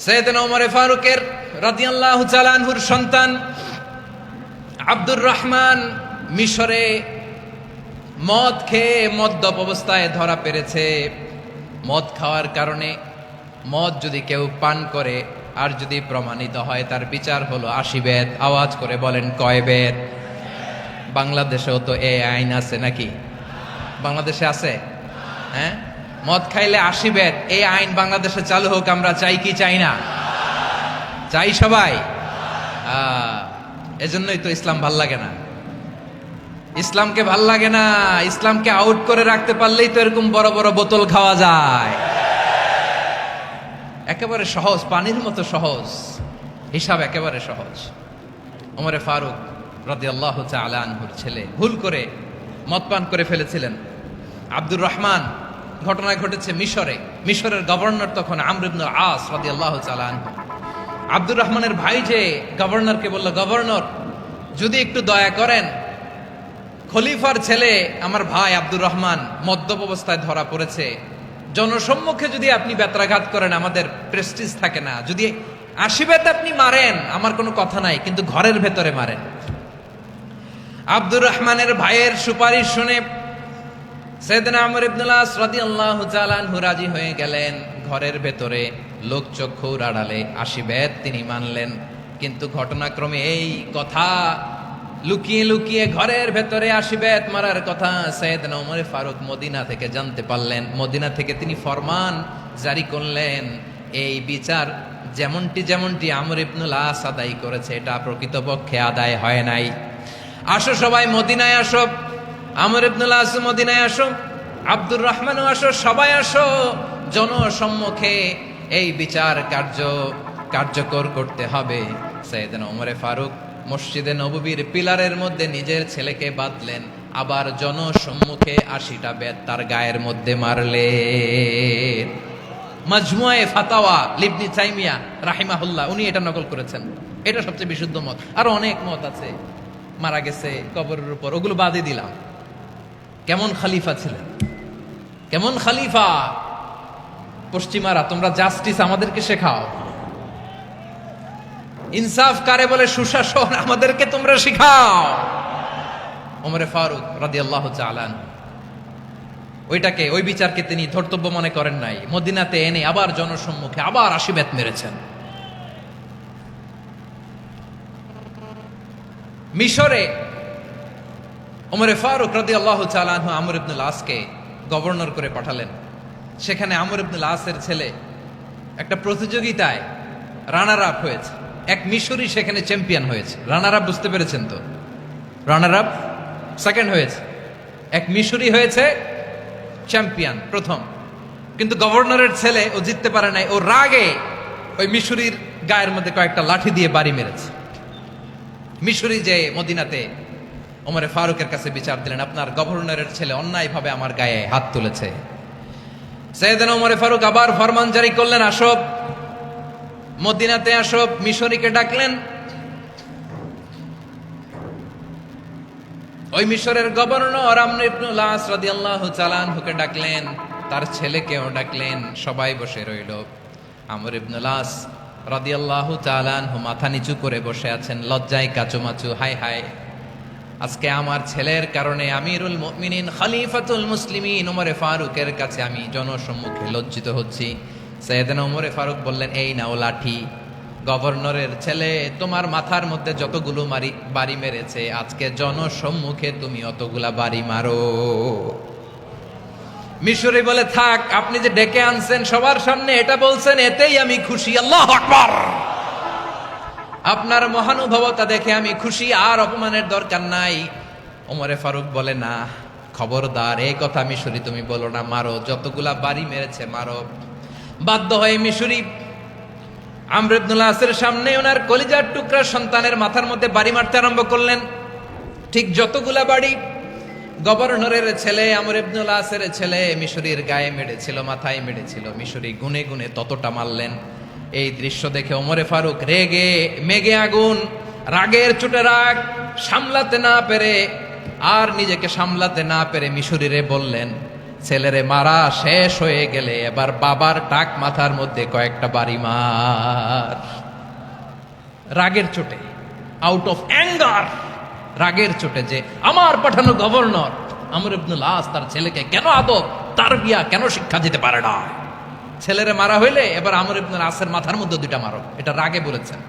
সাইয়েদনা ওমর ফারুকের রাদিয়াল্লাহু তাআলা আনহুর সন্তান আব্দুর রহমান মিশরে মদ খেয়ে মদ্যপ অবস্থায় ধরা পড়েছে। মদ খাওয়ার কারণে, মদ যদি কেউ পান করে আর যদি প্রমাণিত হয়, তার বিচার হলো 80 বেত। আওয়াজ করে বলেন কয় বেত? বাংলাদেশেও তো এই আইন আছে নাকি? বাংলাদেশে আছে? হ্যাঁ, মদ খাইলে 80 বেত, এই আইন বাংলাদেশে চালু হোক। আমরা চাই কি চাই না? চাই সবাই। এজন্যই তো ইসলাম ভাল লাগে না। ইসলামকে ভাল লাগে না। ইসলামকে আউট করে রাখতে পারলেই তো এরকম বড় বড় বোতল খাওয়া যায়। একেবারে সহজ, পানির মতো সহজ হিসাব, একেবারে সহজ। ওমরে ফারুক রাদিয়াল্লাহু তাআলা আনহুর ছেলে ভুল করে মদ পান করে ফেলেছিলেন। আব্দুর রহমান, ঘটনা ঘটেছে মিশরে। মিশরের গভর্নর তখন আমর ইবনে আস রাদিয়াল্লাহু তাআলা আনহু। আব্দুর রহমানের ভাই যে গভর্নরকে বলল, গভর্নর যদি একটু দয়া করেন, খলিফার ছেলে আমার ভাই আব্দুর রহমান মদ্যপ অবস্থায় ধরা পড়েছে, জনসম্মুখে যদি আপনি বেত্রাঘাত করেন আমাদের প্রেস্টিজ থাকে না। যদি 80 বেত আপনি মারেন আমার কোনো কথা নাই, কিন্তু ঘরের ভেতরে মারেন। আব্দুর রহমানের ভাইয়ের সুপারিশ শুনে সাইয়েদনা আমর ইবনে আস রাদিয়াল্লাহু তাআলা আনহু রাজি হয়ে গেলেন। ঘরের ভেতরে লোকচক্ষুর আড়ালে 80 বেত তিনি মানলেন। কিন্তু ঘটনাক্রমে এই কথা লুকিয়ে লুকিয়ে ঘরের ভেতরে 80 বেত মারার কথা সাইয়েদনা ওমর ফারুক মদিনা থেকে জানতে পারলেন। মদিনা থেকে তিনি ফরমান জারি করলেন, এই বিচার যেমনটি আমর ইবনে আস আদায় করেছে, এটা প্রকৃতপক্ষে আদায় হয় নাই। আসো সবাই মদিনায় আসো, আমর ইবনে আস মদিনায় আসো, আব্দুর রহমানও আসো, সবাই আসো, জনসম্মুখে এই বিচার কার্যকর করতে হবে। সাইয়েদনা ওমর ফারুক মসজিদে নববীর পিলারের মধ্যে নিজের ছেলেকে বাঁধলেন, আবার জনসম্মুখে 80টা বেত তার গায়ের মধ্যে মারলেন। মাজমুয়ে ফাতাওয়া ইবনে তাইমিয়া রাহিমাহুল্লাহ উনি এটা নকল করেছেন। এটা সবচেয়ে বিশুদ্ধ মত। আরো অনেক মত আছে, মারা গেছে কবরের উপর, ওগুলো বাদই দিলাম। কেমন খলিফা ছিলেন, কেমন খলিফা! পশ্চিমারা তোমরা জাস্টিস আমাদেরকে শেখাও, ইনসাফ কারে বলে সুশাসন আমাদেরকে তোমরা শিখাও। ওমরে ফারুক রাদিয়াল্লাহু তাআলা ওই বিচারকে তিনি ধর্তব্য মনে করেন নাই। মদিনাতে এনে আবার জনসম্মুখে আবার 80 বেত মেরেছেন। মিশরে ওমরে ফারুক রাদিয়াল্লাহু তাআলা আনহু আমর ইবনে আসকে গভর্নর করে পাঠালেন। সেখানে আমর ইবনে আসের ছেলে একটা প্রতিযোগিতায় রানার আপ হয়েছে। এক মিশরি সেখানে চ্যাম্পিয়ন হয়েছে। রানার আপ বুঝতে পেরেছেন তো? রানার আপ সেকেন্ড হয়েছে, এক মিশরি হয়েছে চ্যাম্পিয়ন প্রথম। কিন্তু গভর্নরের ছেলে ও জিততে পারে নাই। ও রাগে ওই মিশরির গায়ের মধ্যে কয়েকটা লাঠি দিয়ে বাড়ি মেরেছে। মিশরি যে মদিনাতে ওমরে ফারুকের কাছে বিচার দিলেন, আপনার গভর্নরের ছেলে অন্যায়ভাবে আমার গায়ে হাত তুলেছে। সাইয়েদনা ওমরে ফারুক আবার ফরমান জারি করলেন, আসো মদিনাতে আসো। মিশরীকে ডাকলেন। ওই মিশরের গভর্নর আমর ইবনে আস রাদিয়াল্লাহু তাআলা আনহুকে ডাকলেন, তার ছেলেকেও ডাকলেন। সবাই বসে রইল। আমর ইবনে আস রাদিয়াল্লাহু তাআলা আনহু মাথা নিচু করে বসে আছেন, লজ্জায় কাচুমাচু। হায় হায়, আজকে আমার ছেলের কারণে আমিরুল মুমিনিন খলিফাতুল মুসলিমিন ওমরে ফারুকের কাছে আমি জনসম্মুখে লজ্জিত হচ্ছি। সাইয়েদনা ওমরে ফারুক বললেন, এই নাও লাঠি, গভর্নরের ছেলে তোমার মাথার মধ্যে যতগুলো বাড়ি মেরেছে, আজকে জনসম্মুখে তুমি অতগুলা বাড়ি মারো। মিশরি বলে, থাক, আপনি যে ডেকে আনছেন সবার সামনে এটা বলছেন, এতেই আমি খুশি। আল্লাহু আকবার! আপনার মহানুভবতা দেখে আমি খুশি, আর অপমানের দরকার নাই। ওমরে ফারুক বলে, না, খবরদার, এই কথা মিশরি তুমি বলো না, মারো, যতগুলা বাড়ি মেরেছে মারো। বাধ্য হয়ে মিশরি আমর ইবনে আসের সামনে ওনার কলিজার টুকরা সন্তানের মাথার মধ্যে বাড়ি মারতে আরম্ভ করলেন। ঠিক যতগুলা বাড়ি গভর্নরের ছেলে আমর ইবনে আসের ছেলে মিশরির গায়ে মেরেছিল, মাথায় মেরেছিল, মিশরি গুনে গুনে ততটা মারলেন। এই দৃশ্য দেখে ওমরে ফারুক রেগে মেগে আগুন, রাগের চোটে রাগ সামলাতে না পেরে, আর নিজেকে সামলাতে না পেরে মিশরীরে বললেন, ছেলেরে মারা শেষ হয়ে গেলে এবার বাবার টাক মাথার মধ্যে কয়েকটা বাড়ি মার, রাগের চোটে, আউট অফ অ্যাঙ্গার, রাগের চোটে যে আমার পাঠানো গভর্নর আমর ইবনুল আস তার ছেলেকে কেন আদব তারবিয়া কেন শিক্ষা দিতে পারে না। ছেলেরে মারা হইলে এবার আমর ইবনুল আসের মাথার মধ্যে দুইটা মারো, এটা রাগে বলেছেন।